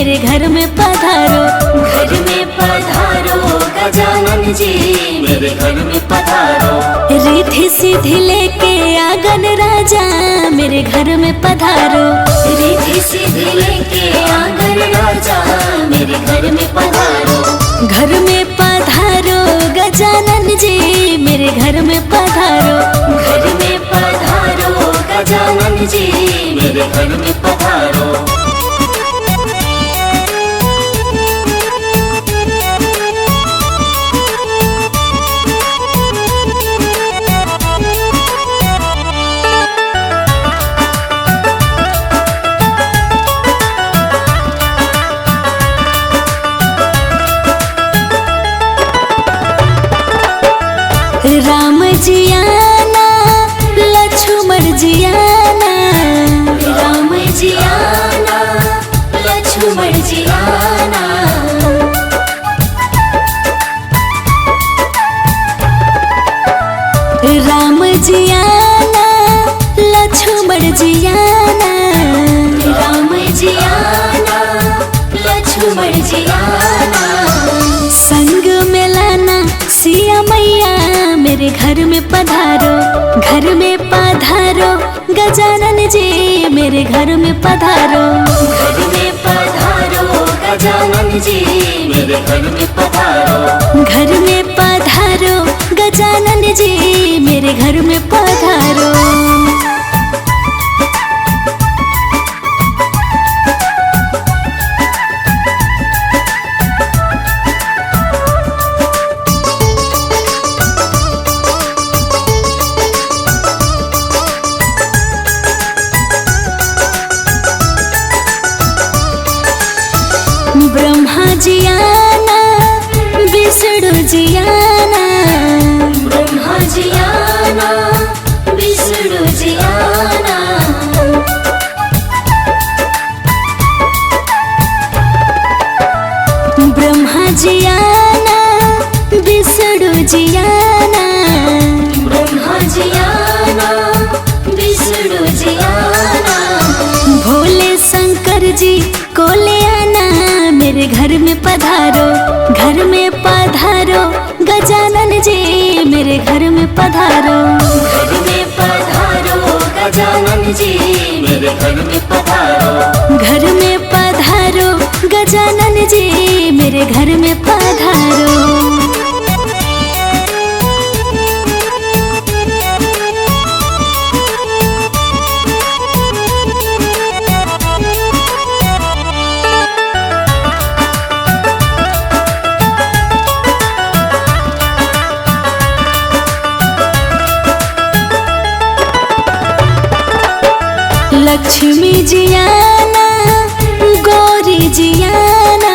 मेरे घर में पधारो। घर में पधारो गजानन जी, मेरे घर में पधारो। रिद्धि सिद्धि लेके आंगन राजा, मेरे घर में पधारो। रिद्धि सिद्धि लेके आंगन राजा, मेरे घर में पधारो। घर में पधारो गजानन जी, मेरे घर में पधारो। घर में पधारो गजानन जी, मेरे घर में पधारो। राम जी आना, लक्ष्मण जी आना। राम जी आना, लक्ष्मण जी आना। राम जी आना, लक्ष्मण जी आना। राम जी आना, लक्ष्मण जी आना। संग में लाना सिया मैया, मेरे घर में पधारो। घर में पधारो गजानन जी, मेरे घर में पधारो। घर में पधारो गजानन जी, मेरे घर में पधारो। घर में पधारो गजानन जी, मेरे घर में पधारो। ब्रह्मा जी आना, विष्णु जी आना। ब्रह्मा जी आना, विष्णु जी आना। ब्रह्मा जी आना, विष्णु जी आना। ब्रह्मा जी आना, विष्णु जी आना। भोले शंकर जी को ले आना, मेरे घर में पधारो। घर में पधारो गजानन जी, मेरे घर में पधारो। घर में पधारो गजानन जी, मेरे घर में पधारो। घर में पधारो गजानन जी, मेरे घर में पधारो। लक्ष्मी जी आना, गौरी जी आना।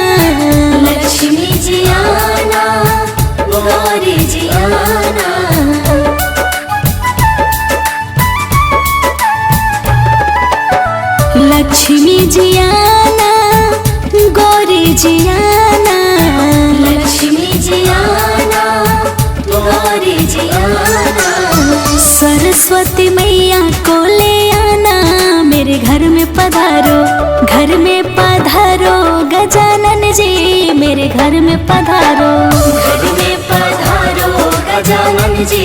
लक्ष्मी जी आना, गौरी जी आना। लक्ष्मी जी आना, गौरी जी आना। लक्ष्मी जी आना, गौरी जी आना। सरस्वती मैया को ले आना, मेरे घर में पधारो। घर में पधारो गजानन जी, मेरे घर में पधारो। घर में पधारो गजानन जी,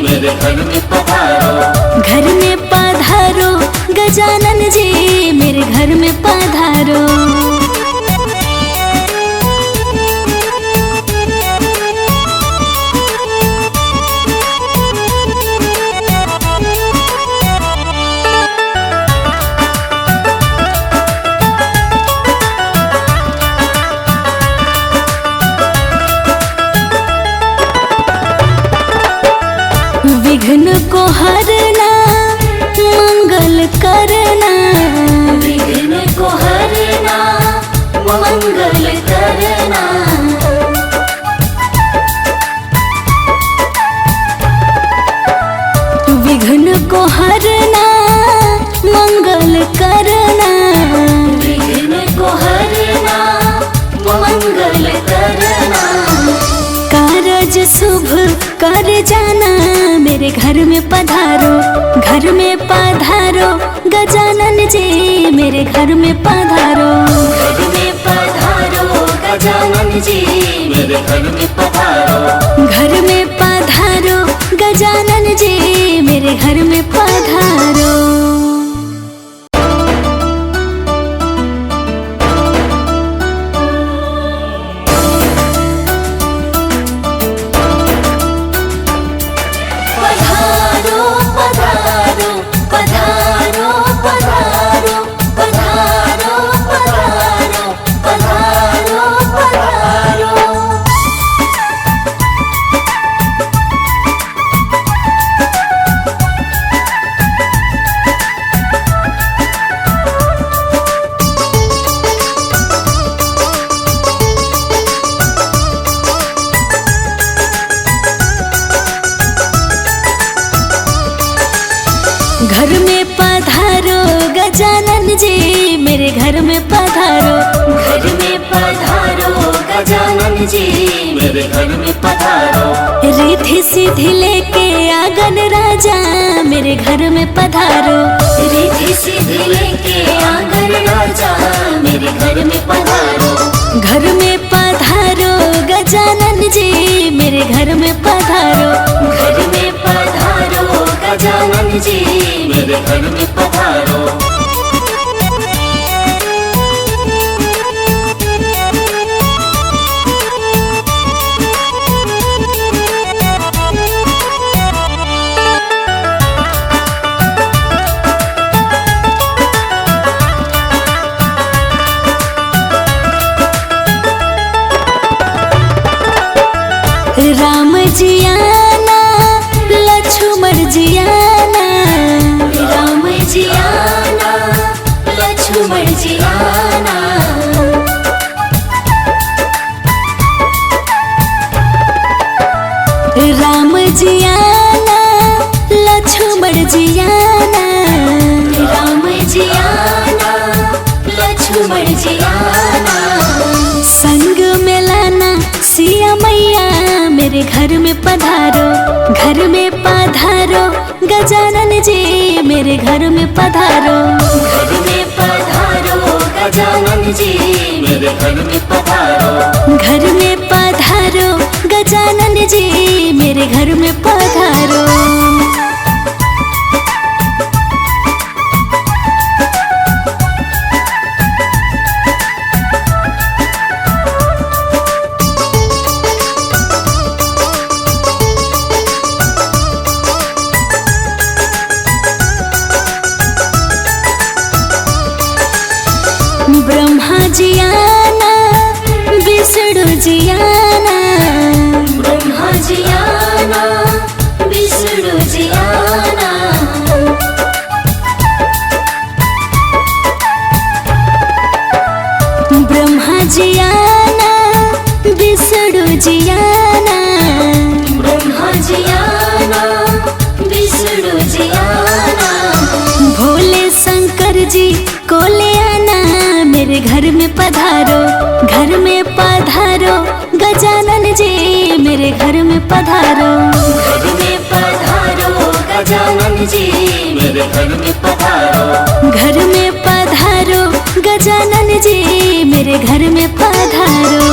मेरे घर में पधारो। घर में पधारो गजानन जी, मेरे घर में पधारो। विघ्न को हरना, मंगल करना। विघ्न को हरना, मंगल करना। विघ्न को हरना, मंगल करना। विघ्न को हरना, मंगल करना। कारज शुभ कर जाना, मेरे घर में पधारो। घर में पधारो गजानन जी, मेरे घर में पधारो। घर में गजानन जी मेरे घर में पधारो। घर में पधारो गजानन जी मेरे घर में पधारो। पधारो पधारो पधारो पधारो पधारो पधारो पधारो पधारो। घर में पधारो गजानन जी मेरे घर में पधारो। घर में पधारो गजानन जी मेरे घर में पधारो। रिद्धि सिद्धि लेके आंगन राजा मेरे घर में पधारो। रिद्धि सिद्धि लेके आंगन राजा मेरे घर में पधारो। घर में पधारो गजानन जी मेरे घर में पधारो। घर में पधारो गजानन जी मेरे घर में पधारो। राम जी आना लक्ष्मण जी आना। राम जी आना लक्ष्मण जी आना। राम जी आना लक्ष्मण जी आना। राम जी आना लक्ष्मण जी आना। संग में लाना सिया मैया मेरे घर में पधारो। घर में पधारो गजानन जी मेरे घर में पधारो। घर में पधारो गजानन जी मेरे घर में पधारो। घर में पधारो गजानन जी मेरे घर में पधारो। ब्रह्मा जी आना विष्णु जी आना। ब्रह्मा जी आना विष्णु जी आना। ब्रह्मा जी आना विष्णु जी आना। ब्रह्मा जी आना विष्णु जी आना। भोले शंकर जी को ले आना मेरे घर में पधारो। घर में पधारो गजानन जी मेरे घर में पधारो। घर में पधारो गजानन जी मेरे घर में पधारो। घर में पधारो गजानन जी मेरे घर में पधारो।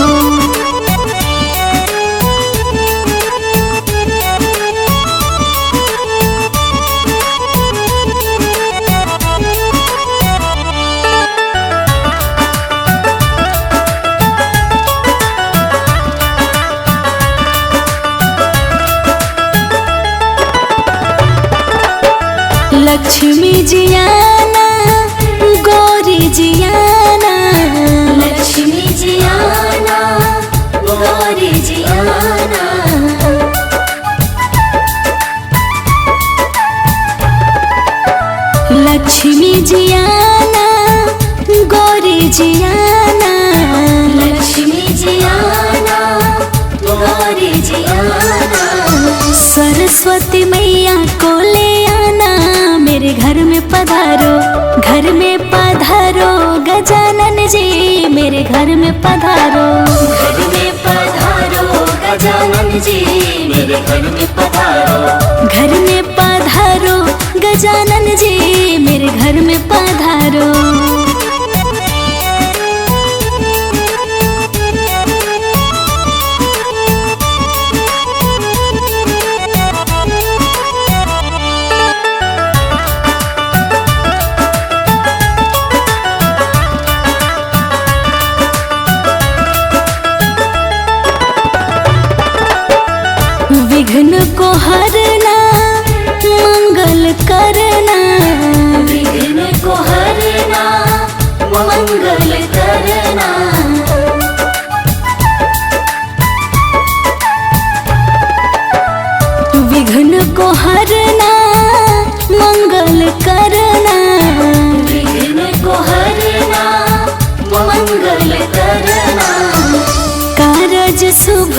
लक्ष्मी जी आना गौरी जी आना। लक्ष्मी जी आना गौरी जी आना। लक्ष्मी जी आना गौरी जी आना। लक्ष्मी जी आना गौरी जी आना। सरस्वती मैया को ले आना मेरे घर में पधारो। घर में पधारो गजानन जी मेरे घर में पधारो। घर में पधारो गजानन जी मेरे घर में पधारो। घर में पधारो गजानन जी मेरे घर में पधारो। विघ्न को हरना मंगल करना, विघ्न को हरना मंगल करना। विघ्न को हरना मंगल करना, विघ्न को हरना मंगल करना। कारज शुभ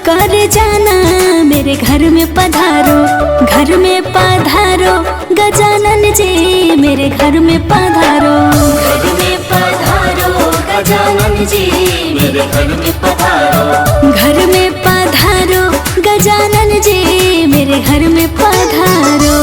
कर जाना मेरे घर में पधारो, घर में पधारो गजानन जी मेरे घर में पधारो। घर में पधारो गजानन जी मेरे घर में पधारो। घर में पधारो गजानन जी मेरे घर में पधारो।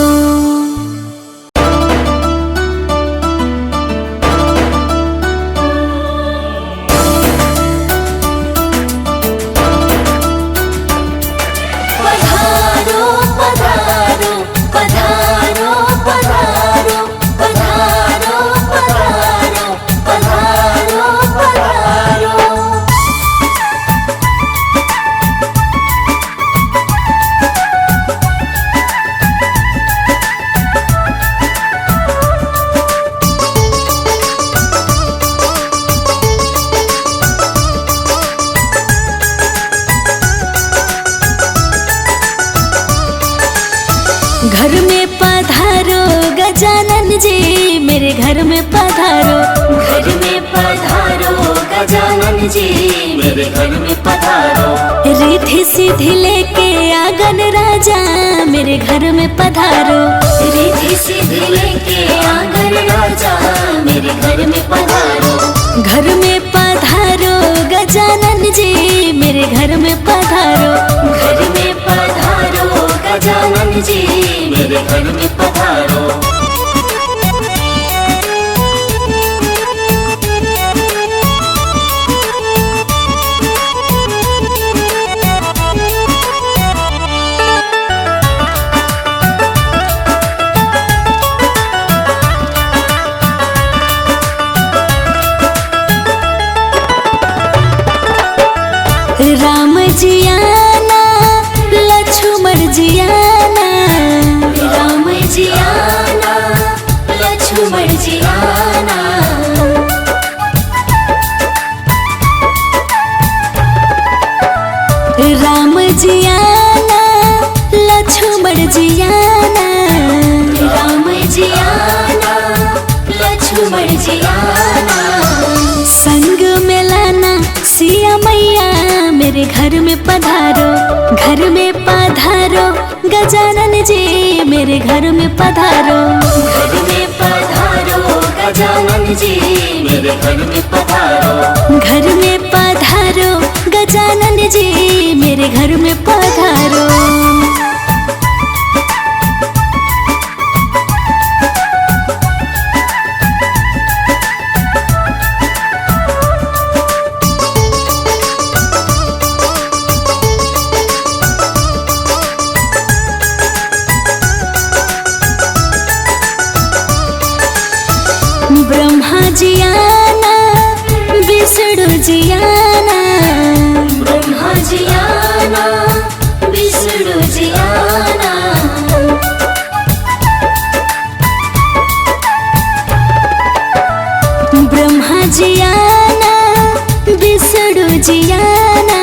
पधारो पधारो पधारो पधारो पधारो पधारो पधारो पधारो। घर में पधारो गजानन जी मेरे घर में पधारो। घर में पधारो गजानन जी मेरे घर में पधारो। रिद्धि सिद्धि लेके आंगन राजा मेरे घर में पधारो। रिद्धि सिद्धि लेके आंगन राजा मेरे घर में पधारो। घर में पधारो गजानन जी मेरे घर में पधारो। घर में पधारो गजानन जी मेरे घर में पधारो। राम जी आना लक्ष्मण जी आना, राम जी आना लक्ष्मण जी आना। राम जी आना लक्ष्मण जी आना, राम जी आना लक्ष्मण जी आना। संग में लाना सिया मैया मेरे घर में पधारो। घर में पधारो गजानन जी मेरे घर में पधारो। घर में पधारो गजानन जी मेरे घर में पधारो। घर में पधारो गजानन जी मेरे घर में पधारो। ब्रह्मा जी आना विष्णु जी आना, ब्रह्मा जी आना विष्णु जी आना। ब्रह्मा जी आना विष्णु जी आना,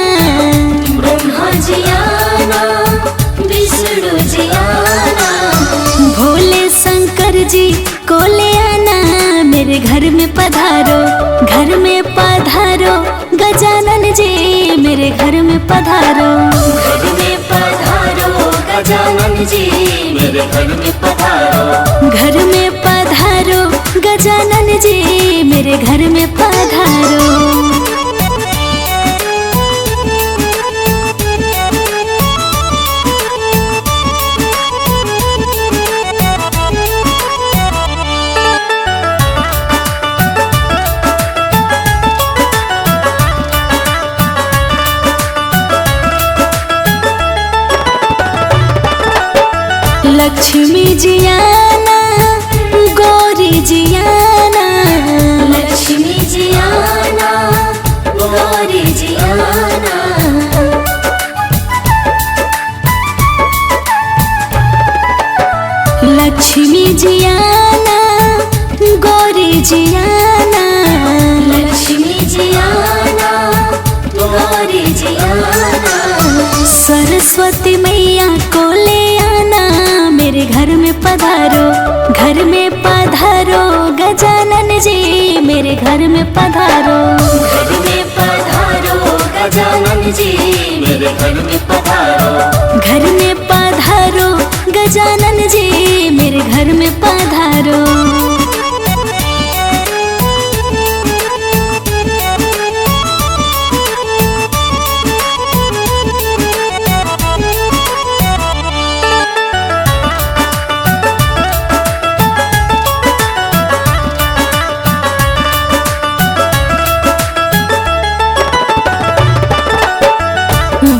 ब्रह्मा जी आना विष्णु जी आना। भोले शंकर जी को ले आना मेरे घर में पधारो। घर में पधारो गजानन जी मेरे घर में पधारो। घर में पधारो गजानन जी मेरे घर में पधारो। घर में पधारो गजानन जी मेरे घर में पधारो। लक्ष्मी जी आना गौरी जी आना, लक्ष्मी जी आना गौरी जी आना। सरस्वती मैया को ले आना, मेरे घर में पधारो, घर में पधारो गजानन जी, मेरे घर में पधारो। घर में पधारो गजानन जी, मेरे घर में पधारो। घर में पधारो गजानन जी, मेरे घर में पधारो।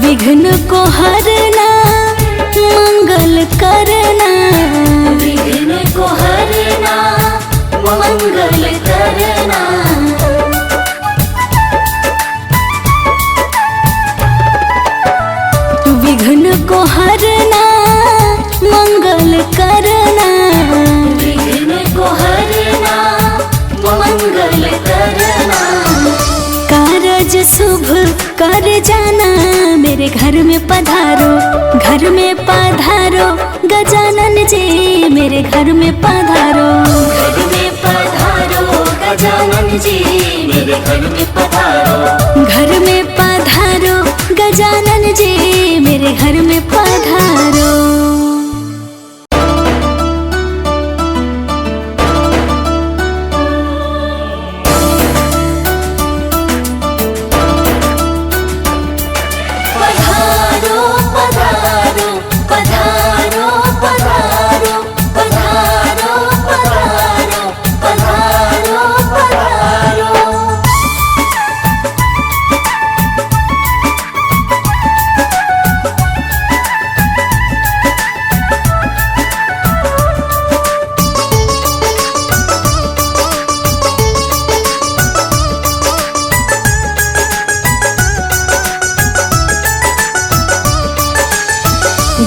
विघ्न को हरना, मंगल करना, विघ्न को हरना, मंगल करना। विघ्न को हरना, मंगल करना, विघ्न को हरना, मंगल करना। कारज शुभ कर जाना, मेरे घर में पधारो, घर में पधारो गजानन जी, मेरे घर में पधारो। घर में पधारो गजानन जी, मेरे घर में पधारो। घर में पधारो गजानन जी, मेरे घर में पधारो।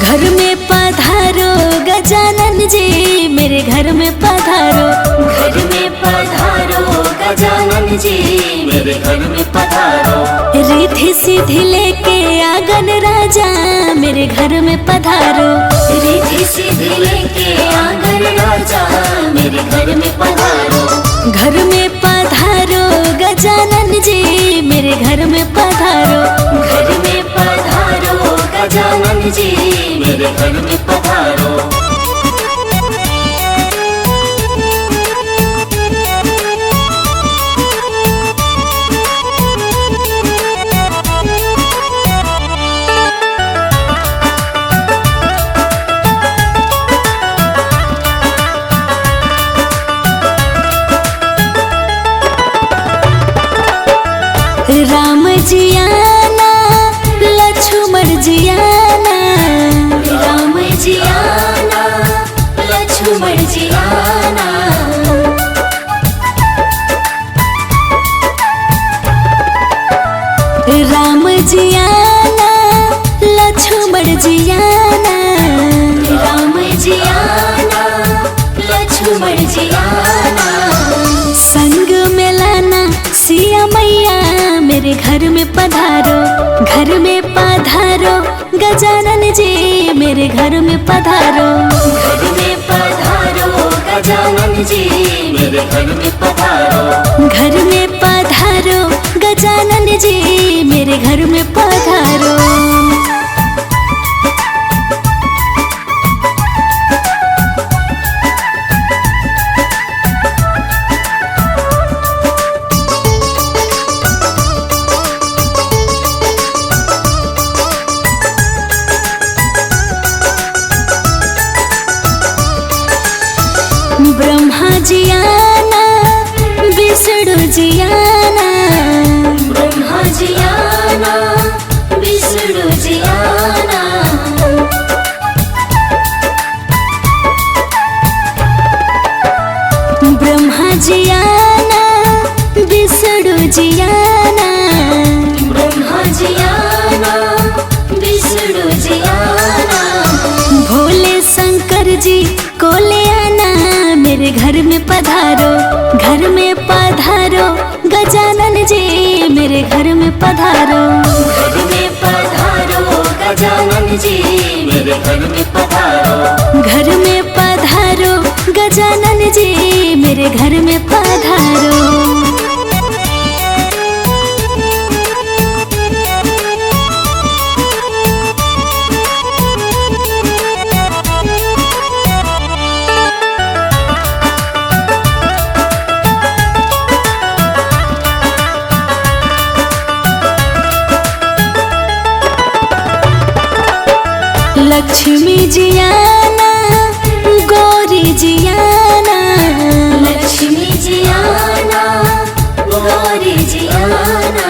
घर में पधारो गजानन जी, मेरे घर में पधारो। घर में पधारो गजानन जी, मेरे घर में पधारो। रिद्धि सिद्धि लेके आंगन राजा, मेरे घर में पधारो। रिद्धि सिद्धि लेके आंगन राजा, मेरे घर में पधारो। घर में पधारो गजानन जी, मेरे घर में पधारो। घर में पधारो गजानन जी, मेरे घर में पधारो। राम जी आना, लक्ष्मण जी आना, राम जी आना, लक्ष्मण जी आना। राम जी आना, लक्ष्मण जी आना, राम जी आना, लक्ष्मण जी आना। संग में लाना सिया मैया, मेरे घर में पधारो, घर में पधारो गजानन जी, मेरे घर में पधारो। घर में पधारो गजानन जी, मेरे घर में पधारो। घर में पधारो गजानन जी, मेरे घर में पधारो। ब्रह्मा जी आना, विष्णु जी आना, ब्रह्मा जी आना, विष्णु जी आना। ब्रह्मा जी आना, विष्णु जी आना, ब्रह्मा जी आना, विष्णु जी आना। भोले शंकर जी को ले आना, मेरे घर में पधारो, घर में पधारो गजानन जी, मेरे घर में पधारो। घर में पधारो गजानन गजानन जी मेरे घर में पधारो। घर में पधारो गजानन जी मेरे घर में पधारो। लक्ष्मी जी आना गौरी जी आना। लक्ष्मी जी आना गौरी जी आना।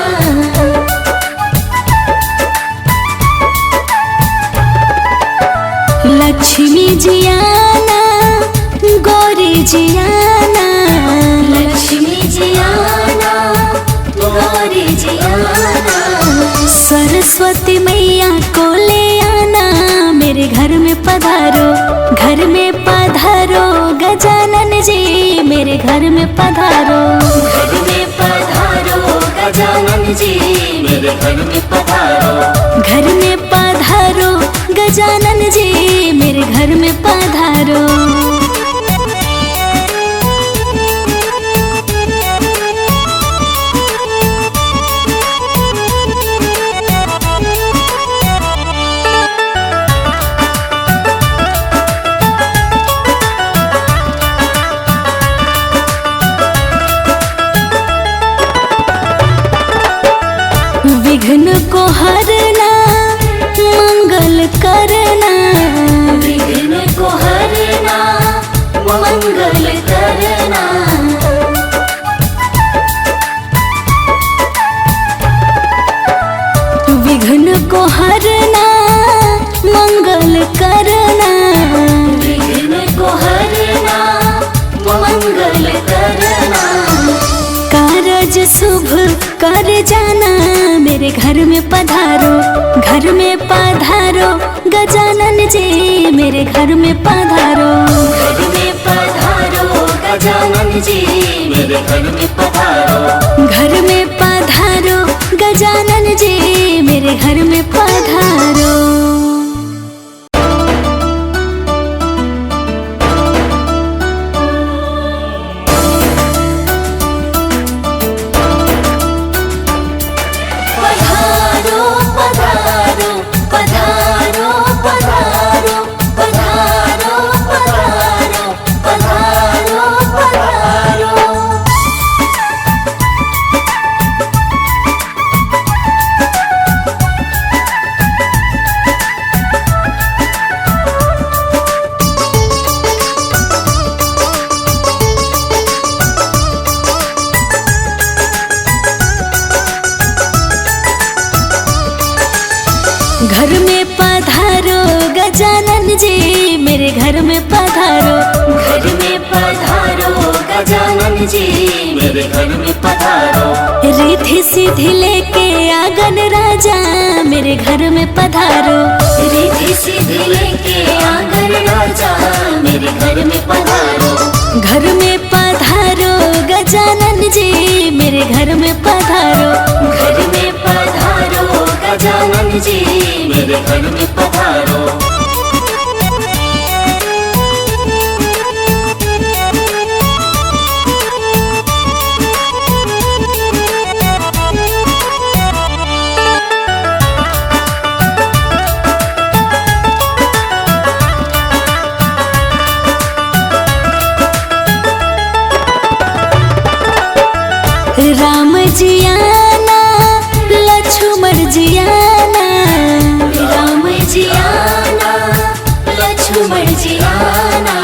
लक्ष्मी जी आना गौरी जी आना। लक्ष्मी जी आना गौरी जी आना। सरस्वती मैया को ले आना मेरे घर में पधारो। घर में पधारो गजानन जी मेरे घर में पधारो। घर में पधारो गजानन जी मेरे घर में पधारो। घर में पधारो गजानन जी मेरे घर में पधारो। विघ्न को हरना मंगल करना। विघ्न को हरना मंगल करना। विघ्न को हरना मंगल करना। विघ्न को हरना मंगल करना। कारज शुभ कर जाना मेरे घर में पधारो। घर में पधारो गजानन जी मेरे घर में पधारो। घर में पधारो गजानन जी मेरे घर में पधारो। घर में पधारो गजानन जी मेरे घर में पधारो। घर में पधारो गजानन जी मेरे घर में पधारो। घर में पधारो गजानन जी मेरे घर में पधारो। रिद्धि सिद्धि लेके आंगन राजा मेरे घर में पधारो। रिद्धि सिद्धि लेके आंगन राजा मेरे घर में पधारो। घर में पधारो गजानन जी मेरे घर में पधारो। घर में पधारो गजानन जी मेरे घर में पधारो। राम जी आना लक्ष्मण जी आना। राम जी आना लक्ष्मण जी आना।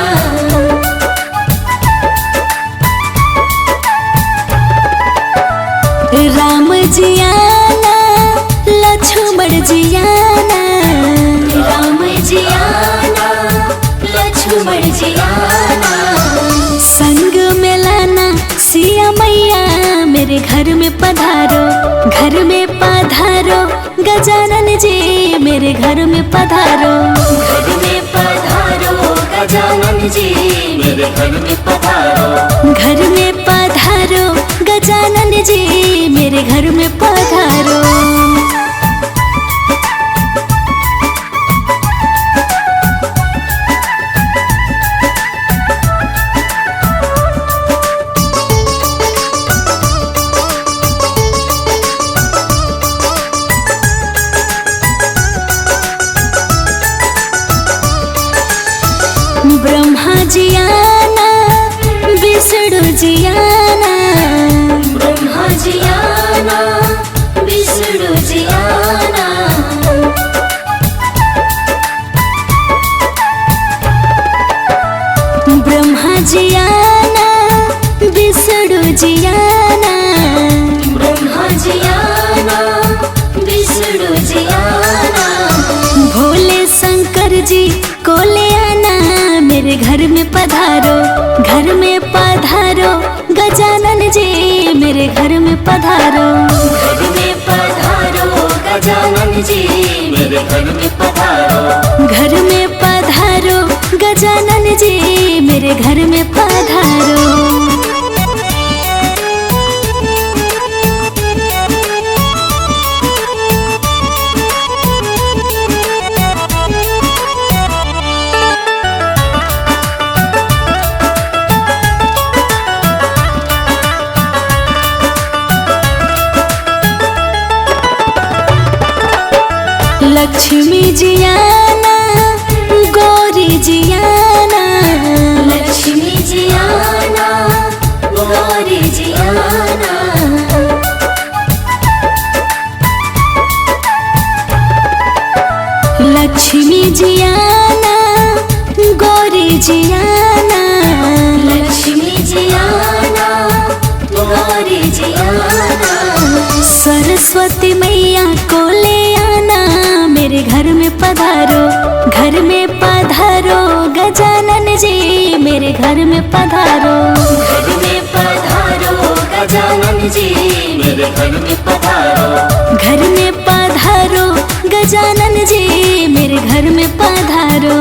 राम जी आना लक्ष्मण जी आना। राम जी आना लक्ष्मण जी आना। संग में लाना सिया मैया मेरे घर में पधारो। घर में पधारो गजानन जी मेरे घर में पधारो। घर में पधारो गजानन जी मेरे घर में पधारो। घर में पधारो गजानन जी मेरे घर में पधारो। पधारो, घर में पधारो गजानन जी मेरे घर में पधारो। घर में पधारो गजानन जी मेरे घर में पधारो। घर में पधारो गजानन जी मेरे घर में पधारो। लक्ष्मी जियाना गौरी जियाना, लक्ष्मी जियाना गौरी जियाना। लक्ष्मी जियाना गौरी जियाना, लक्ष्मी जियाना गौरी जियाना। सरस्वती मैया को ले आना मेरे घर में पधारो, घर में पधारो गजानन जी मेरे घर में पधारो। घर में पधारो गजानन जी मेरे घर में पधारो। घर में पधारो गजानन जी मेरे घर में पधारो।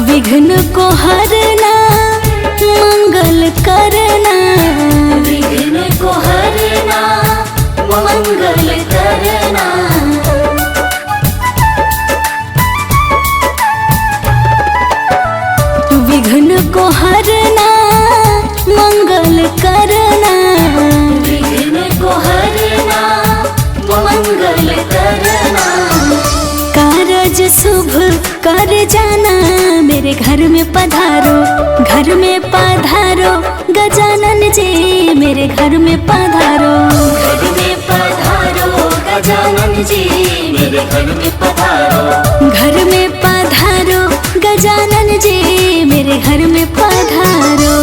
विघ्न को हरना मंगल करना, विघ्न को हरना मंगल करना। विघ्न को हरना मंगल करना, विघ्न को हरना मंगल करना। कारज शुभ कर जाना मेरे घर में पधारो, घर में पधारो गजानन जी मेरे घर में पधारो। घर में पधारो गजानन जी मेरे घर में पधारो। घर में पधारो गजानन जी मेरे घर में पधारो।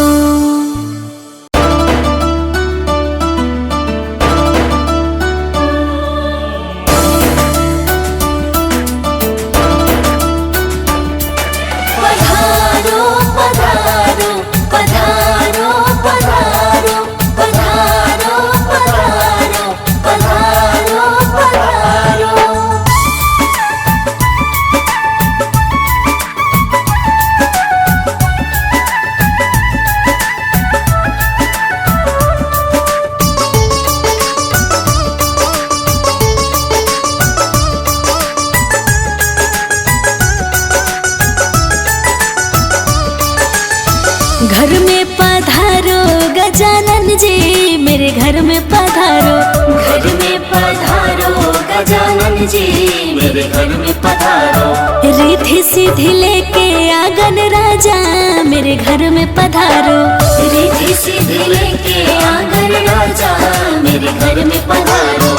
घर में पधारो गजानन जी मेरे घर में पधारो। घर में पधारो गजानन जी मेरे घर में पधारो। रिद्धि सिद्धि लेके आंगन राजा मेरे घर में पधारो। रिद्धि सिद्धि लेके आंगन राजा मेरे घर में पधारो।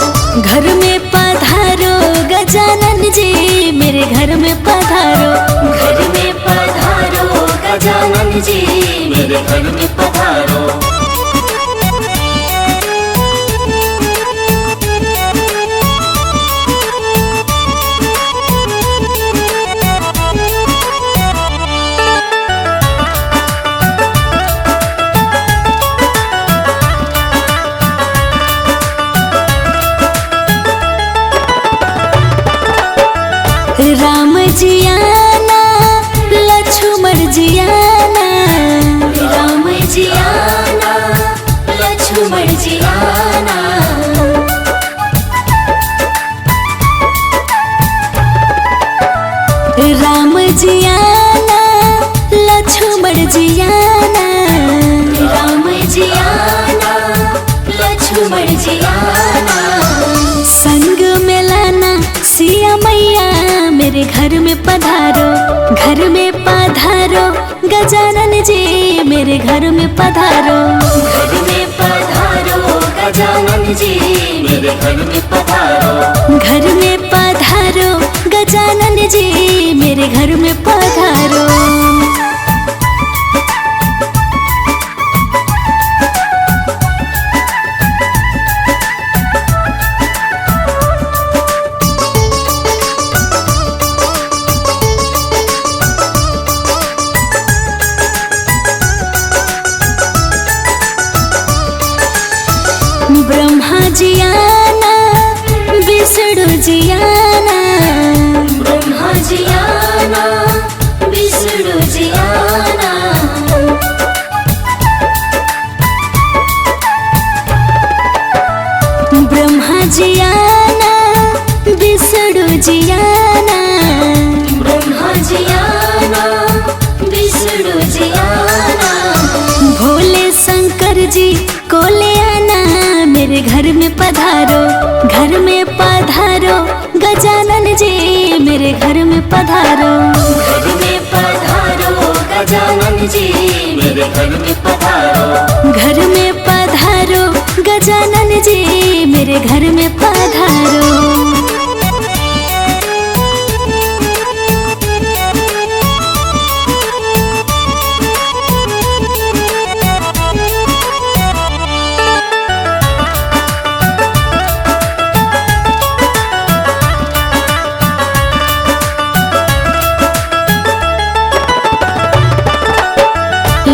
घर में पधारो गजानन जी मेरे घर में पधारो। घर में पधारो गजानन जी मेरे घर में पधारो। राम जियाना लक्ष्मण जियाना, राम जियाना लक्ष्मण जियाना। राम जियाना लक्ष्मण जियाना, राम जियाना लक्ष्मण जियाना। संग में लाना सिया मैया मेरे घर में पधारो, घर में पधारो गजानन जी मेरे घर में पधारो। घर में पधारो गजानन जी मेरे घर में पधारो। जी आना, विष्णु जी आना, ब्रह्मा जी आना, विष्णु जी आना। ब्रह्मा जी आना, विष्णु जी आना, ब्रह्मा जी आना, विष्णु जी आना। भोले शंकर जी को ले आना, मेरे घर में पधारो, घर में पधारो, गजानन जी मेरे घर में पधारो। घर में पधारो गजानन जी, मेरे घर में पधारो। घर में पधारो, गजानन जी मेरे घर में पधारो।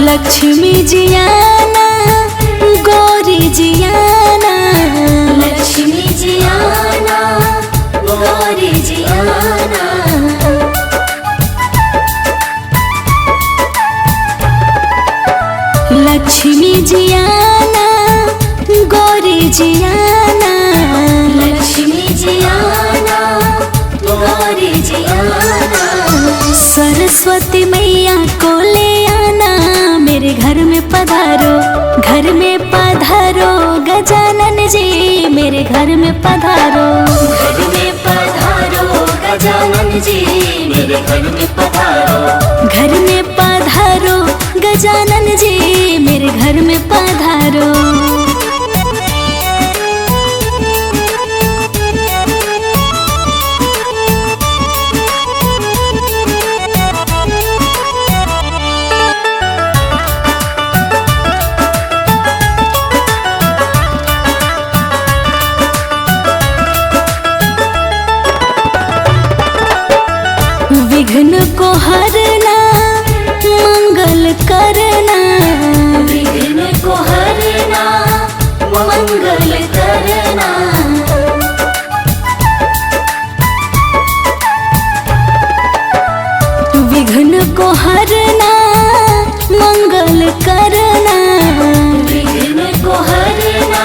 लक्ष्मी जी आना, गौरी जी आना, लक्ष्मी जी आना, गौरी जी आना। लक्ष्मी जी आना, गौरी जी आना, लक्ष्मी जी आना, गौरी जी आना। सरस्वती मैया को ले आना, मेरे घर में पधारो, घर में पधारो, गजानन जी मेरे घर में पधारो। घर में पधारो गजानन जी, मेरे घर में पधारो। घर में पधारो, गजानन जी मेरे घर में पधारो। विघ्न को हरना, मंगल करना, विघ्न को हरना, मंगल करना। विघ्न को हरना, मंगल करना, विघ्न को हरना,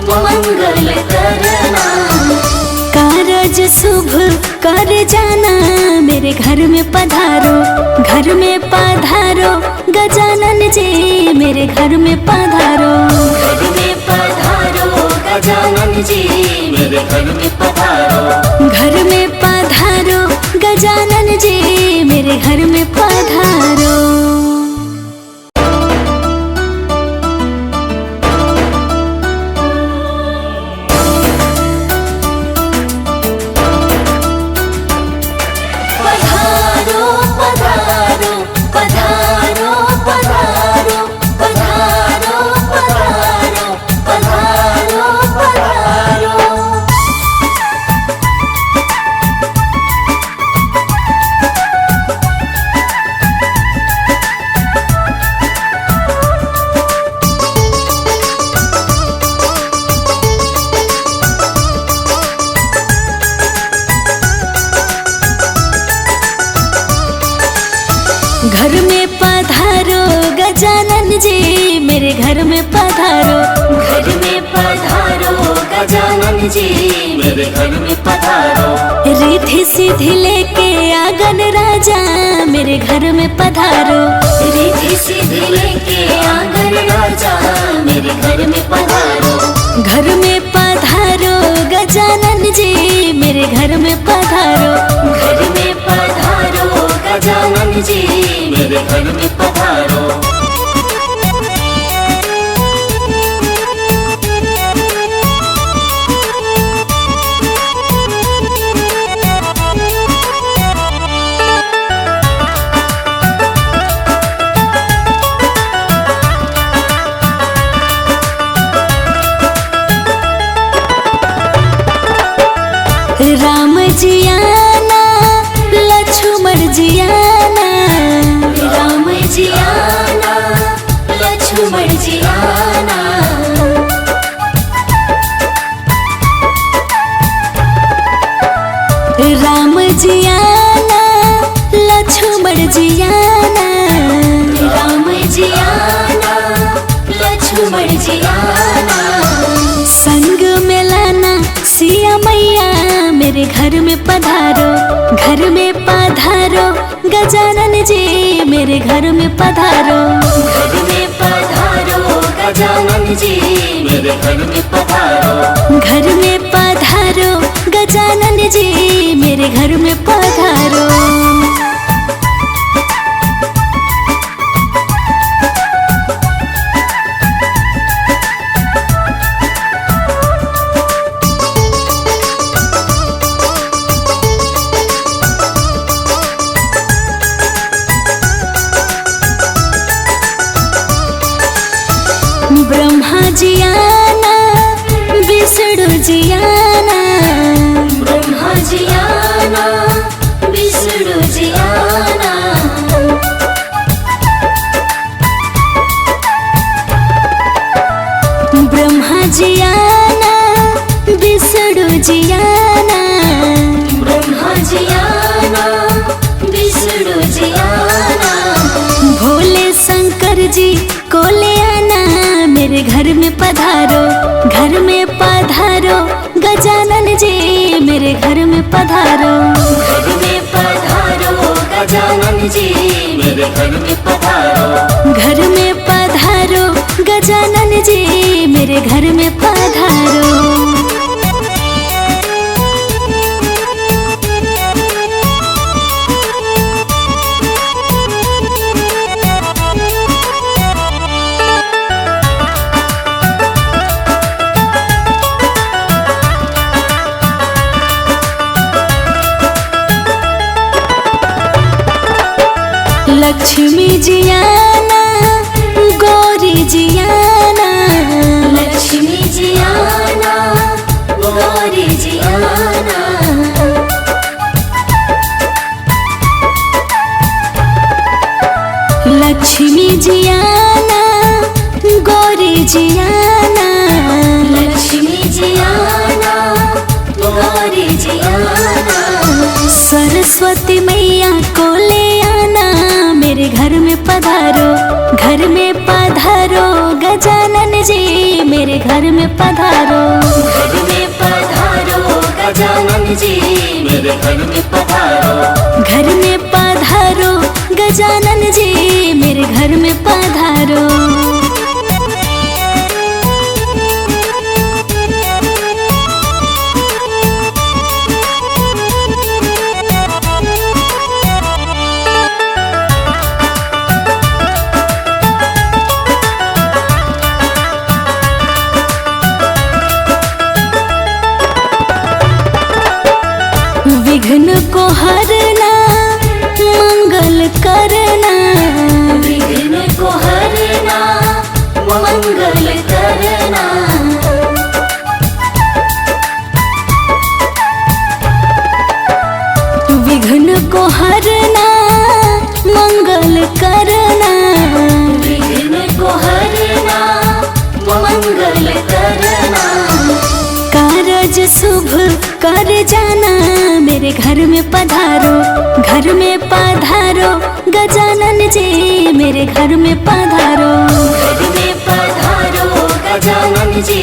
मंगल करना। कारज शुभ कर जाना, मेरे घर में पधारो, घर में पधारो, गजानन जी मेरे घर में पधारो। घर में पधारो गजानन जी, मेरे घर में पधारो। घर में पधारो, गजानन जी मेरे घर में पधारो। घर में पधारो, गजानन जी मेरे घर में पधारो। घर में पधारो गजानन जी, मेरे घर में पधारो। रिद्धि सिद्धि लेके आंगन राजा मेरे घर में पधारो। रिद्धि सिद्धि लेके आंगन राजा, मेरे घर में पधारो। घर में पधारो, गजानन जी मेरे घर में पधारो। घर में पधारो गजानन जी, मेरे घर में पधारो। राम जी आना, लक्ष्मण जी आना, राम जी घर में पधारो, घर में पधारो गजानन जी मेरे घर में पधारो। घर में पधारो गजानन जी मेरे घर में पधारो। घर में पधारो गजानन जी मेरे घर में पधारो। ब्रह्मा जी आना, विष्णु जी आना, ब्रह्मा जी आना, विष्णु जी आना। ब्रह्मा जी आना, विष्णु जी आना, ब्रह्मा जी आना, विष्णु जी आना। भोले शंकर जी को ले आना मेरे घर में पधारो, घर में पधारो गजानन जी मेरे घर में पधारो। घर में पधारो गजानन जी मेरे घर में पधारो। घर में पधारो गजानन जी मेरे घर में पधारो। लक्ष्मी जी आना, गौरी जी आना, लक्ष्मी जी आना, गौरी जी आना। लक्ष्मी जी आना, गौरी जी आना, लक्ष्मी जी आना, गौरी जी आना। सरस्वती मैया को ले आना मेरे घर में पधारो, घर में पधारो गजानन जी मेरे घर में पधारो। घर में पधारो गजानन जी मेरे घर में पधारो। घर में पधारो गजानन जी मेरे घर में पधारो। विघ्न को हरना, मंगल करना, विघ्न को हरना, मंगल करना। विघ्न को हरना, मंगल करना, विघ्न को हरना, मंगल करना। कारज शुभ कर जाना मेरे घर में पधारो, घर में पधारो गजानन जी मेरे घर में पधारो। घर में पधारो गजानन जी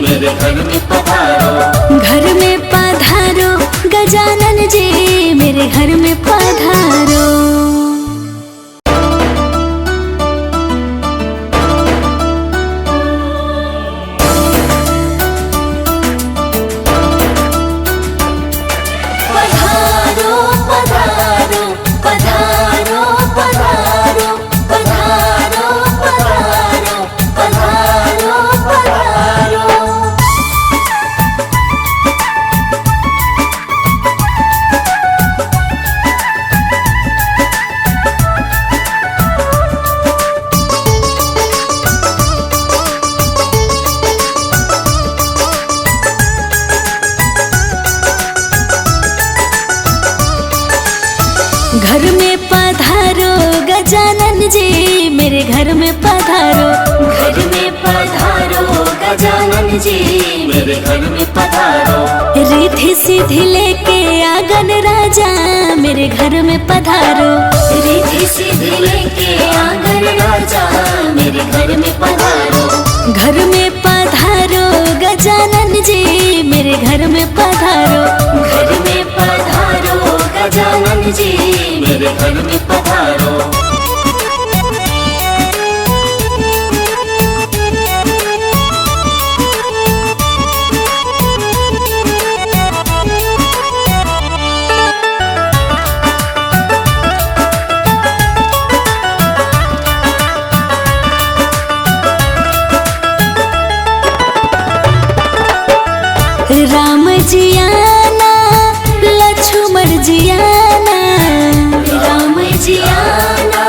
मेरे घर में पधारो। घर में पधारो गजानन जी मेरे घर में पधारो। घर में पधारो गजानन जी मेरे घर में पधारो। घर में पधारो गजानन जी मेरे घर में पधारो। रिद्धि सिद्धि लेके आंगन राजा मेरे घर में पधारो। रिद्धि सिद्धि लेके आंगन राजा मेरे घर में पधारो। घर में पधारो गजानन जी मेरे घर में पधारो। घर में घर में पधारो। राम जी आना लक्ष्मण जी आना, राम जी आना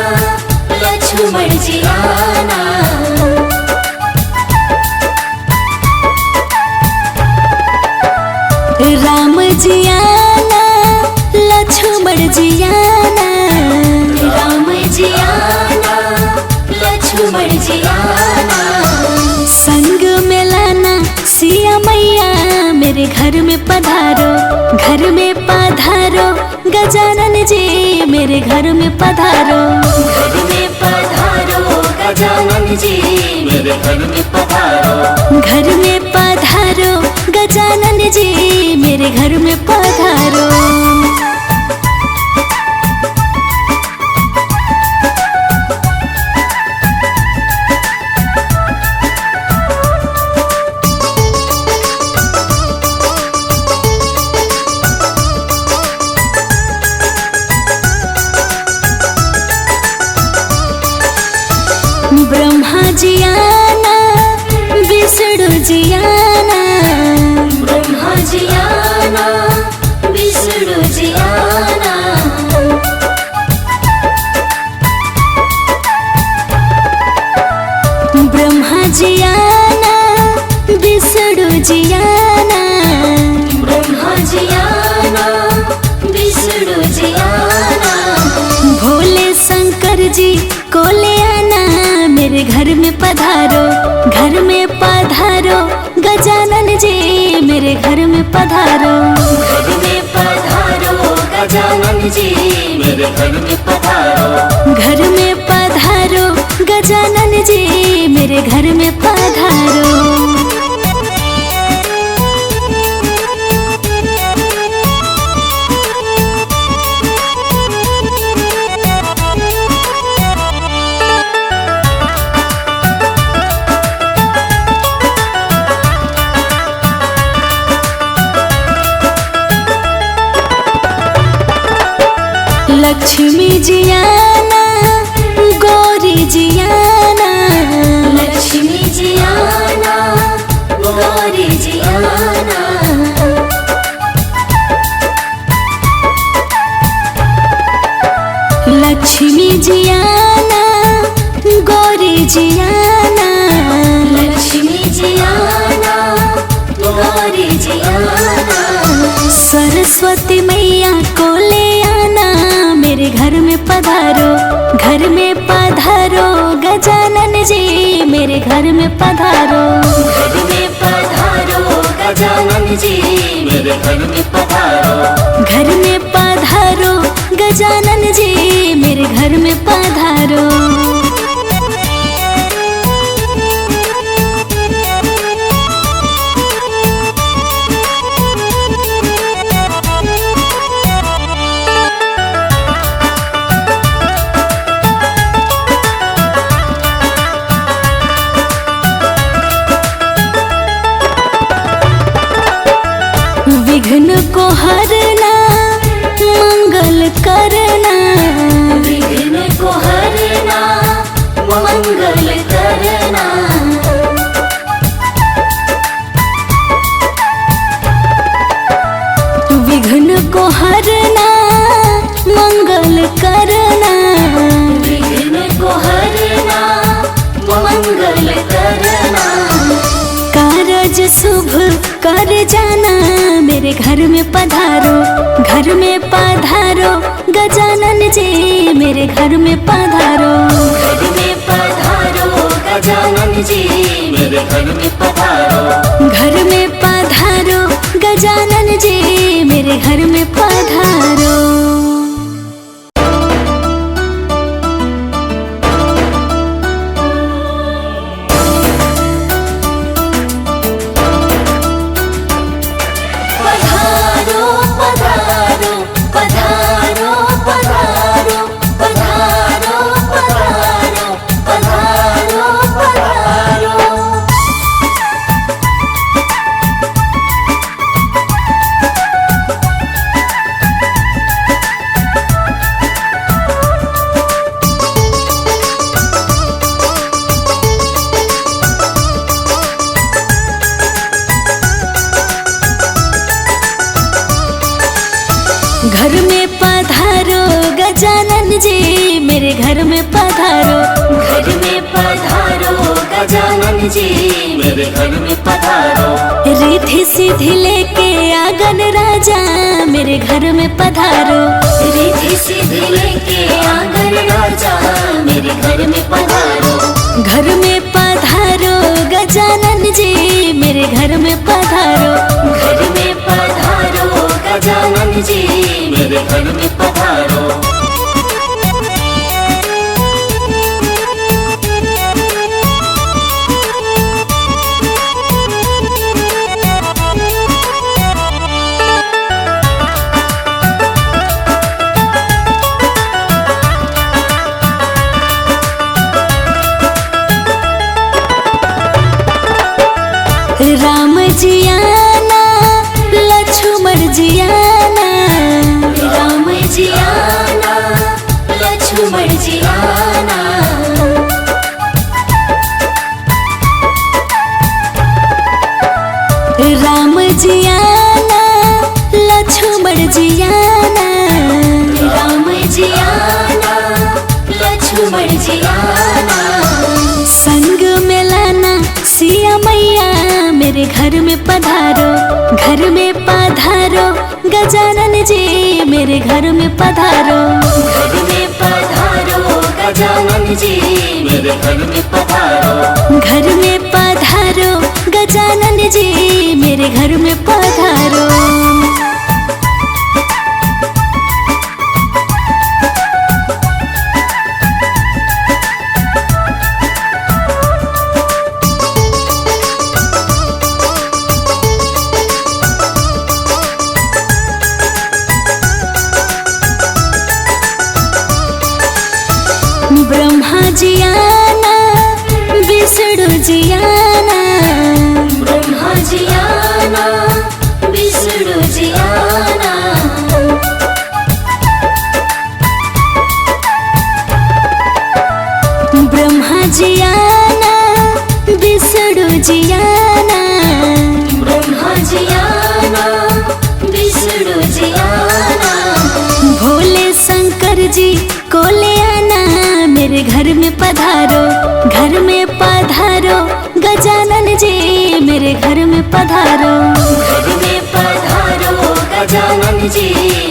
लक्ष्मण जी आना, राम जी आना लक्ष्मण जी आना, राम जी आना लक्ष्मण जी आना, संग में लाना सिया मैया मेरे घर में पधारो, घर में पधारो गजानन जी मेरे घर में पधारो, घर में पधारो गजानन जी मेरे घर में पधारो, घर में पधारो गजानन जी मेरे घर में पधारो। ब्रह्मा जी आना विष्णु जी आना, ब्रह्मा जी आना विष्णु जी आना, ब्रह्मा जी आना विष्णु जी आना, ब्रह्मा जी आना विष्णु जी आना, भोले शंकर जी को ले आना मेरे घर में पधारो, घर में पधारो गजानन जी मेरे घर में पधारो, घर में पधारो गजानन जी मेरे घर में पधारो, घर में पधारो गजानन जी मेरे घर में पधारो। लक्ष्मी जी आना गौरी जी आना, लक्ष्मी जी आना गौरी जी आना, लक्ष्मी जी आना गौरी जी आना, लक्ष्मी जी आना गौरी जी आना, सरस्वती मैया को ले आना मेरे घर में पधारो, घर में पधारो गजानन जी मेरे घर में पधारो, घर में पधारो गजानन जी मेरे घर में पधारो, घर में पधारो गजानन जी मेरे घर में पधारो। विघ्न को हरना मंगल करना, विघ्न को हरना मंगल करना, विघ्न को हरना मंगल करना, विघ्न को हरना मंगल करना, कारज शुभ कर जाना मेरे घर में पधारो, घर में पधारो गजानन जी मेरे घर में पधारो, घर में पधारो गजानन जी मेरे घर में पधारो, घर में पधारो गजानन जी मेरे घर में पधारो। पधारो पधारो पधारो पधारो गजानन जी मेरे घर में पधारो। घर में पधारो गजानन जी मेरे घर में पधारो। रिद्धि सिद्धि लेके आंगन राजा मेरे घर में पधारो। रिद्धि सिद्धि लेके आंगन राजा मेरे घर में पधारो। घर में पधारो गजानन जी मेरे घर में पधारो। घर में पधारो गजानन जी मेरे घर में पधारो। राम जी आना लक्ष्मण जी आना। राम जी आना लक्ष्मण जी आना। राम जी आना लक्ष्मण जी आना। राम जी आना लक्ष्मण जी आना। संग में लाना सिया मैया मेरे घर में पधारो। घर में पधारो गजानन जी मेरे घर में पधारो। घर में पधारो गजानन जी मेरे घर में पधारो। घर में पधारो गजानन जी मेरे घर में पधारो। ब्रह्मा जी आना विष्णु जी आना। ब्रह्मा जी आना विष्णु जी आना। ब्रह्मा जी आना विष्णु जी आना। ब्रह्मा जी आना विष्णु जी आना। भोले शंकर जी को ले आना मेरे घर में पधारो। घर में पधारो गजानन जी मेरे घर में पधारो। घर में पधारो गजानन जी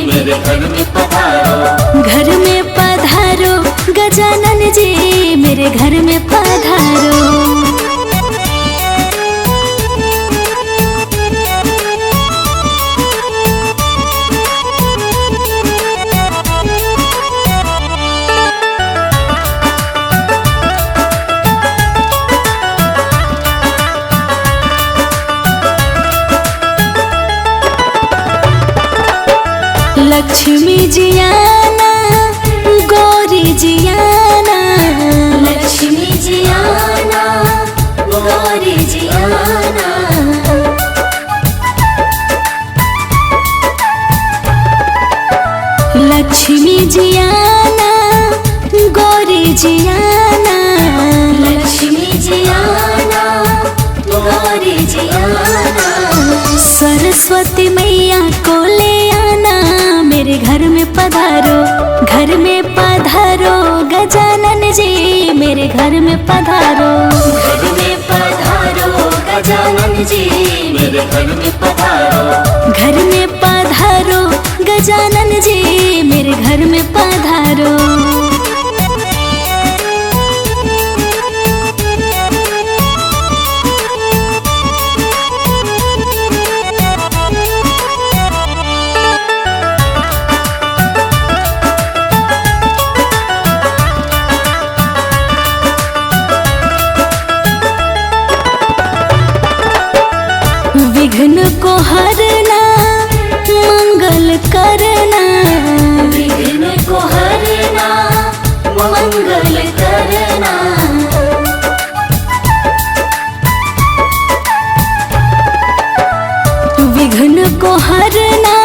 मेरे घर में पधारो। घर में पधारो गजानन जी मेरे घर में पधारो। लक्ष्मी जी आना गौरी जी आना। लक्ष्मी जी आना गौरी जी आना। लक्ष्मी जी आना गौरी जी आना। लक्ष्मी जी आना गौरी जी आना। सरस्वती मैया को ले आना मेरे घर में पधारो। घर में पधारो गजानन जी मेरे घर में पधारो। घर में पधारो गजानन जी मेरे घर में पधारो। घर में पधारो गजानन जी मेरे घर में पधारो। विघ्न को हरना मंगल करना। विघ्न को हरना मंगल करना। विघ्न को हरना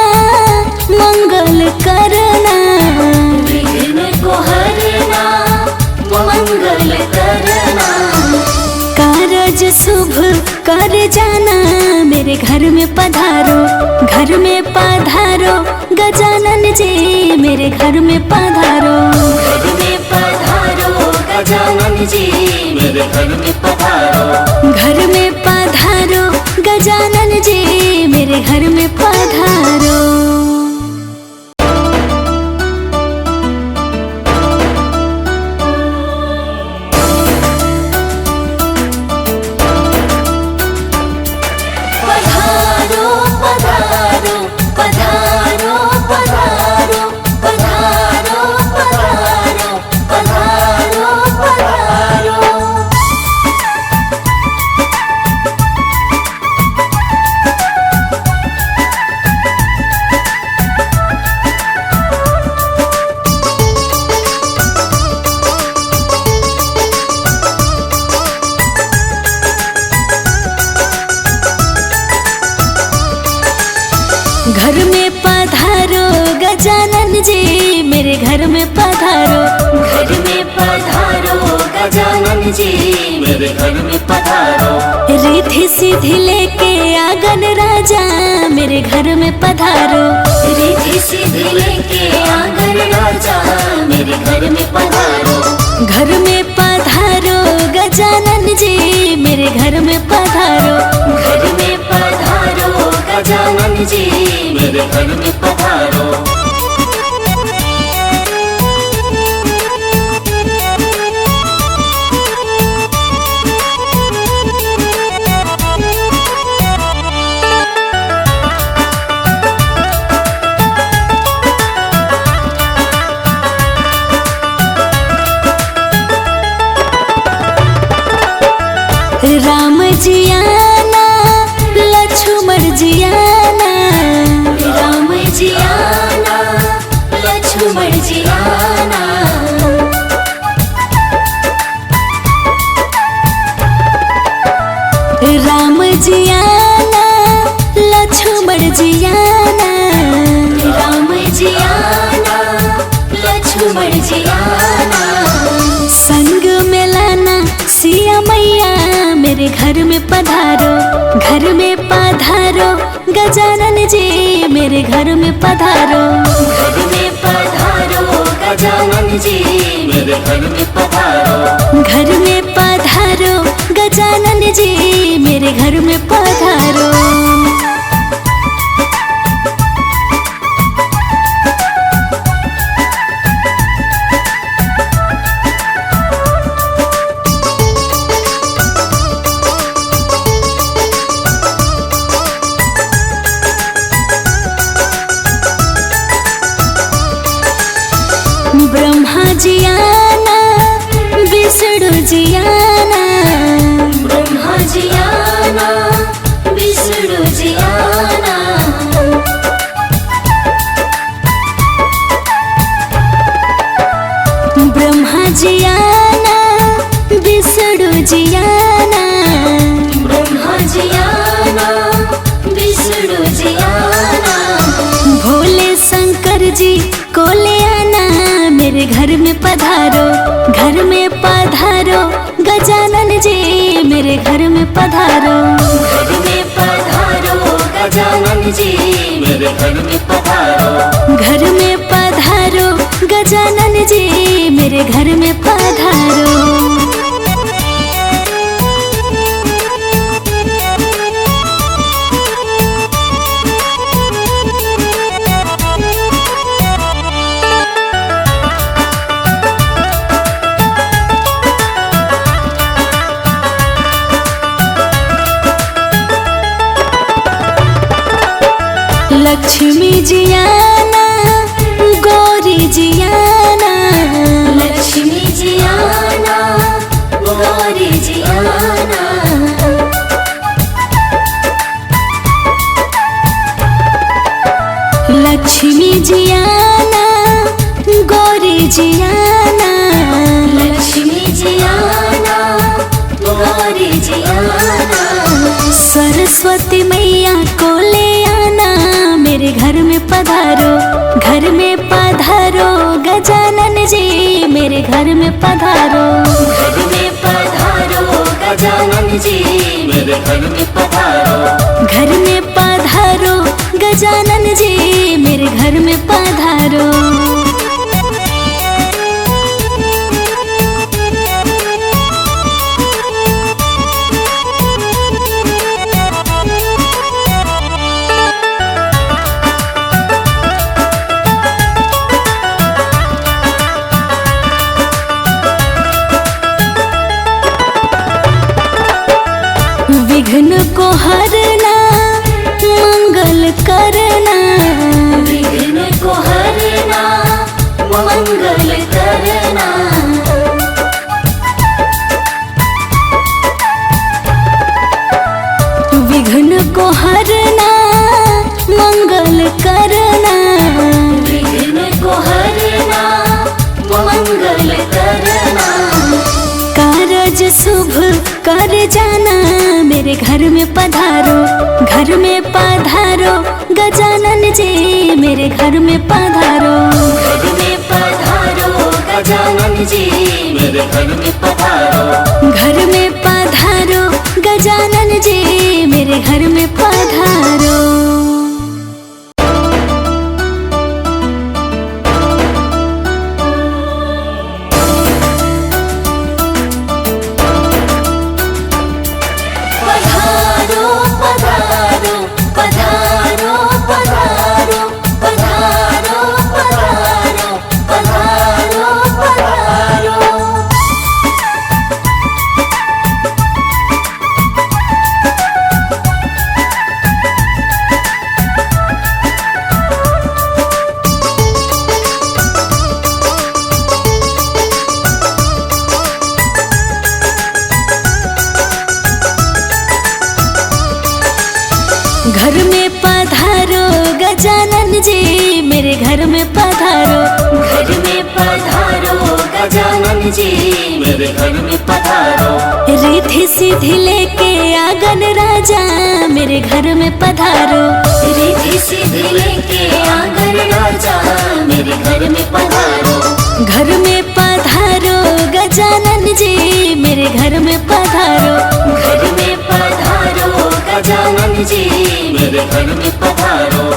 मंगल करना। विघ्न को हरना मंगल करना। कारज शुभ कर जाना मेरे घर में पधारो। घर में पधारो गजानन जी मेरे घर में पधारो। घर में पधारो गजानन जी मेरे घर में पधारो। घर में पधारो गजानन जी मेरे घर में पधारो। घर में पधारो गजानन जी मेरे घर में पधारो। घर में पधारो गजानन जी मेरे घर में पधारो। रिद्धि सिद्धि लेके आंगन राजा मेरे घर में पधारो। रिद्धि सिद्धि लेके आंगन राजा मेरे घर में पधारो। घर में पधारो गजानन जी मेरे घर में पधारो। घर में पधारो गजानन जी मेरे घर में पधारो। राम जी आना लक्ष्मण जी आना। राम जी आना लक्ष्मण जी आना। राम जी आना लक्ष्मण जी आना। राम जी आना लक्ष्मण जी आना। संग में लाना सिया मैया मेरे घर में पधारो। घर में पधारो गजानन जी मेरे घर में पधारो। घर में पधारो गजानन जी मेरे घर में पधारो। घर में पधारो गजानन जी मेरे घर में पधारो। ब्रह्मा जी आना विष्णु जी आना। ब्रह्मा जी आना विष्णु जी आना। ब्रह्मा जी आना विष्णु जी आना। ब्रह्मा जी आना विष्णु जी आना। भोले शंकर जी को ले आना मेरे घर में पधारो। घर में पधारो गजानन जी मेरे घर में पधारो। घर में पधारो गजानन जी मेरे घर में पधारो। घर में पधारो गजानन जी मेरे घर में पधारो। लक्ष्मी जी आना गौरी जी आना। लक्ष्मी जी आना गौरी जी आना। लक्ष्मी जी आना गौरी जी आना। लक्ष्मी जी आना गौरी जी आना। सरस्वती मैया को ले आना मेरे घर में पधारो। घर में पधारो गजानन जी मेरे घर में पधारो। घर में पधारो गजानन जी मेरे घर में पधारो। घर में पधारो गजानन जी मेरे घर घर में पधारो। विघ्न को हरना मंगल करना, विघ्न को हरना मंगल करना, विघ्न को हरना मंगल करना, विघ्न को हरना मंगल करना। कारज शुभ कर जाना मेरे घर में पधारो, घर में पधारो गजानन जी मेरे घर में पधारो। घर में पधारो गजानन जी मेरे घर में पधारो, घर में पधारो गजानन जी मेरे घर में पधारो। घर में पधारो गजानन जी मेरे घर में पधारो, घर में पधारो गजानन जी मेरे घर में पधारो। रिद्धि सिद्धि लेके आंगन राजा मेरे घर में पधारो, रिद्धि सिद्धि लेके आंगन राजा मेरे घर में पधारो। घर में पधारो गजानन जी मेरे घर में पधारो, घर में पधारो गजानन जी मेरे घर में पधारो।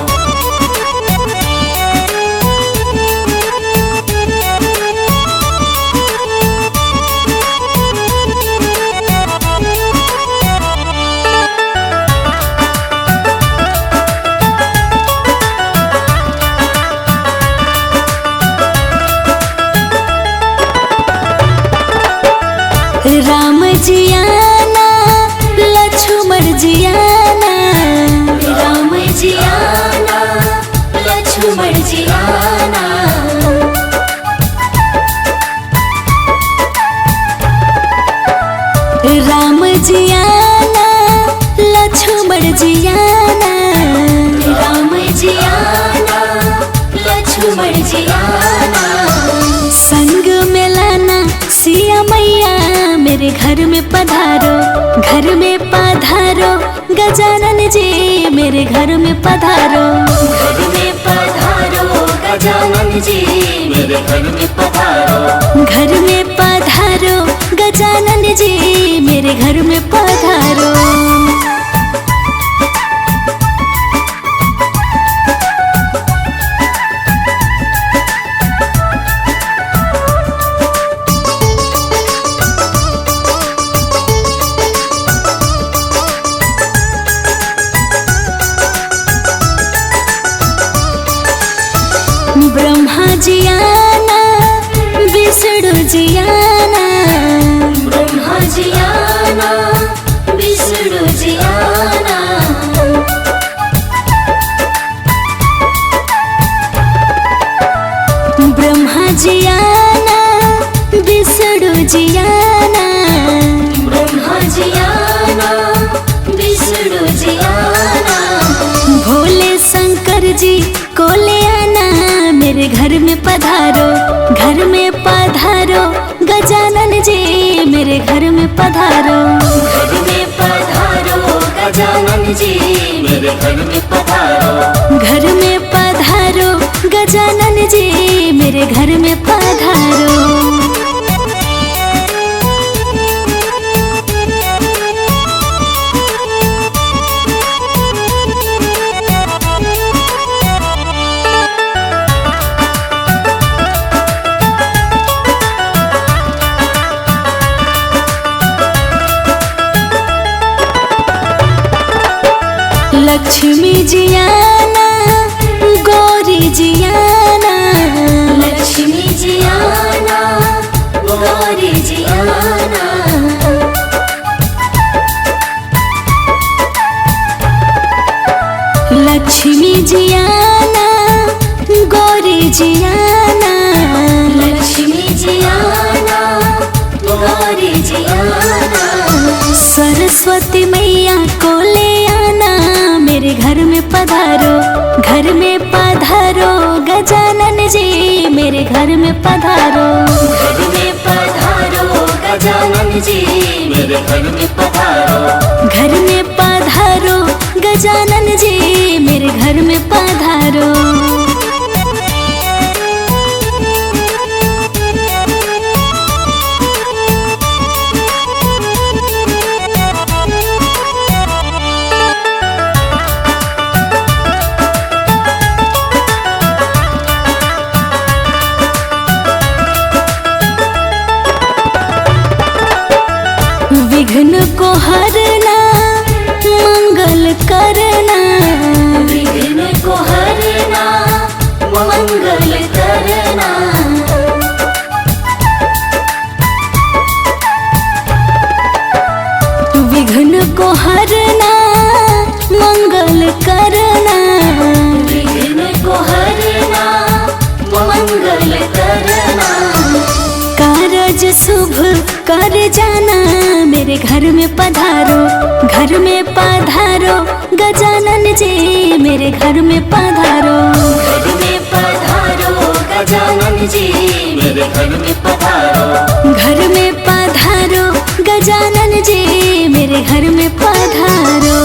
राम जी आना लक्ष्मण जी आना, राम जी आना लक्ष्मण जी आना, राम जी आना लक्ष्मण जी आना, राम जी आना लक्ष्मण जी आना। संग में लाना सिया मैया मेरे घर में पधारो, घर में पधारो गजानन जी मेरे घर में पधारो। घर में पधारो गजानन जी मेरे घर में पधारो, घर में पधारो गजानन जी मेरे घर में पधारो। ब्रह्मा जी आना विष्णु जी आना, ब्रह्मा जी आना विष्णु जी आना, ब्रह्मा जी आना विष्णु जी आना, ब्रह्मा जी आना विष्णु जी आना। भोले शंकर जी को ले आना मेरे घर में पधारो, घर में पधारो गजानन जी मेरे घर में पधारो। घर में पधारो गजानन जी मेरे घर में पधारो, घर में पधारो गजानन जी मेरे घर में पधारो। लक्ष्मी जियाना गौरी जियाना, लक्ष्मी जियाना गौरी जियाना। लक्ष्मी जियाना गौरी जियाना, लक्ष्मी जियाना गौरी जियाना। सरस्वती मैया को ले आना, मेरे घर में पधारो, घर में पधारो गजानन जी, मेरे घर में पधारो। घर में पधारो गजानन जी, मेरे घर में पधारो। घर में पधारो गजानन जी, मेरे घर में पधारो। विघ्न को हरना मंगल करना, विघ्न को हरना मंगल करना। विघ्न को हरना मंगल करना, विघ्न को हरना मंगल करना। कारज शुभ कर जाना, मेरे घर में पधारो, घर में पधारो गजानन जी, मेरे घर में पधारो। घर में पधारो गजानन जी, मेरे घर में पधारो। घर में पधारो गजानन जी, मेरे घर में पधारो।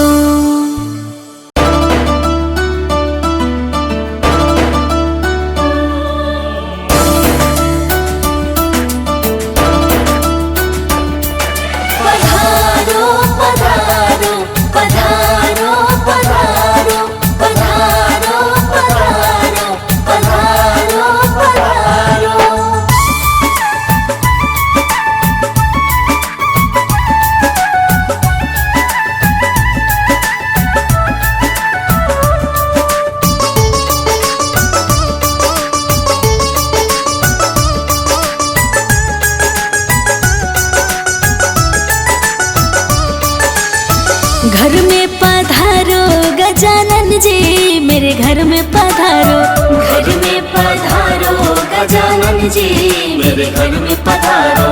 घर में पधारो गजानन जी, मेरे घर में पधारो। घर में पधारो गजानन जी, मेरे घर में पधारो।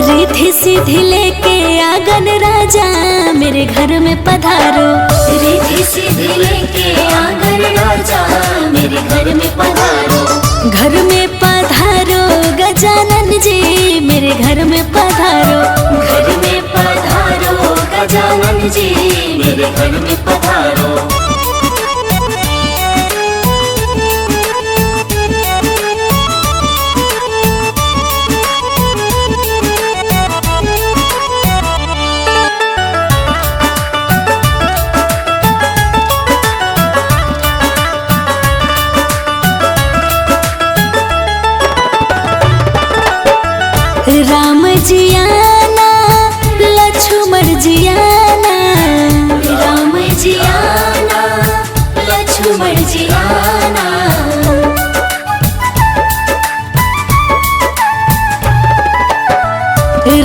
रिद्धि सिद्धि लेके आंगन राजा, मेरे घर में पधारो। रिद्धि सिद्धि लेके आंगन राजा, मेरे घर में पधारो। घर में पधारो गजानन जी, मेरे घर में पधारो। घर में पधारो गजानन जी, मेरे घर में पधारो। राम जियाना लक्ष्मण जियाना, राम जियाना लक्ष्मण जियाना।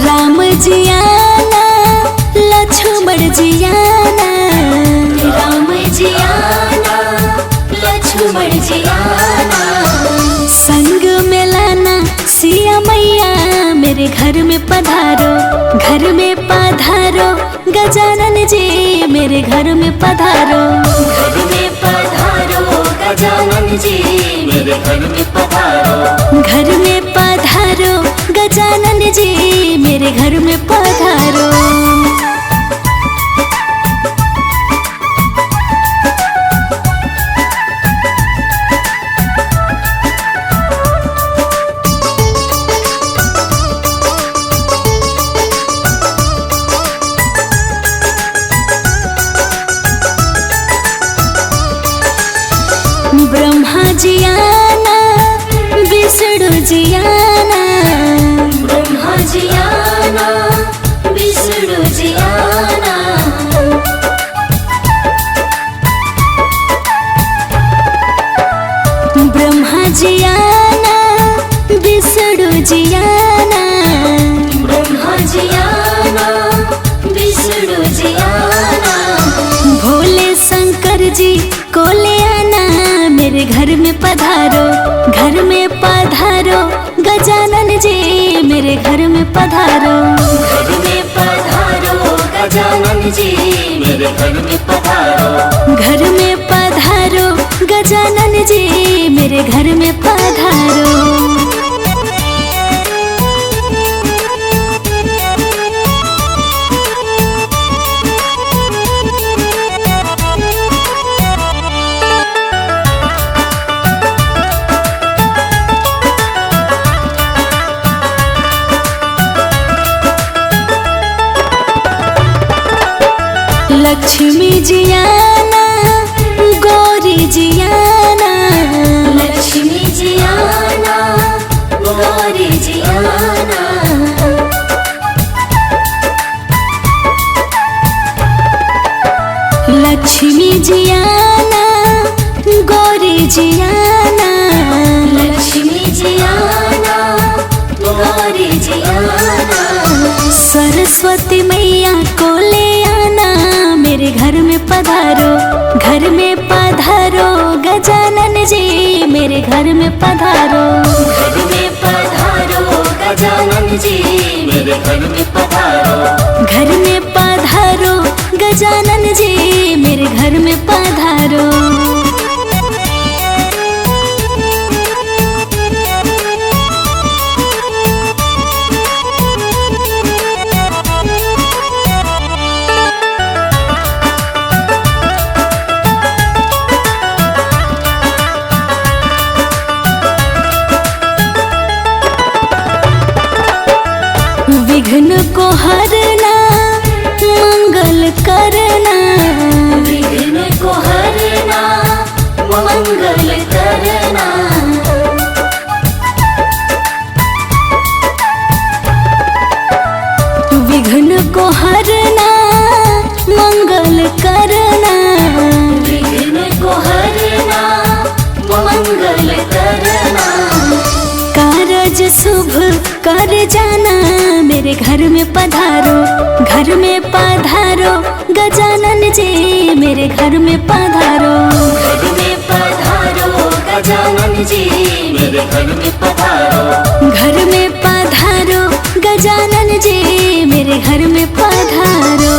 राम जियाना लक्ष्मण जियाना, राम जियाना लक्ष्मण जियाना। संग में लाना सिया मैया, मेरे घर में पधारो, घर में पधारो गजानन जी, मेरे घर में पधारो। घर में पधारो गजानन जी, मेरे घर में पधारो। घर में पधारो गजानन जी, मेरे घर में पधारो। ब्रह्मा जियाना विष्णु जियाना, ब्रह्मा जियाना विष्णु जियाना। पधारो। घर में पधारो गजानन जी मेरे घर में पधारो। घर में पधारो गजानन जी मेरे घर में पधारो। लक्ष्मी जियाना गौरी जियाना। लक्ष्मी जियाना गौरी जियाना। लक्ष्मी जियाना गौरी जियाना। लक्ष्मी जियाना गौरी जियाना। सरस्वती मैया को ले आना मेरे घर में पधारो। घर में पधारो गजानन जी मेरे घर में पधारो। घर में पधारो गजानन जी मेरे घर में पधारो। घर में पधारो गजानन जी मेरे घर में पधारो। विघ्न को हरना मंगल करना। विघ्न को हरना मंगल करना। विघ्न को हरना मंगल करना। विघ्न को हरना मंगल करना। कारज शुभ कर जाना मेरे घर में पधारो। घर में पधारो गजानन जी मेरे घर में पधारो। घर में पधारो गजानन जी मेरे घर में पधारो। घर में पधारो गजानन जी मेरे घर में पधारो।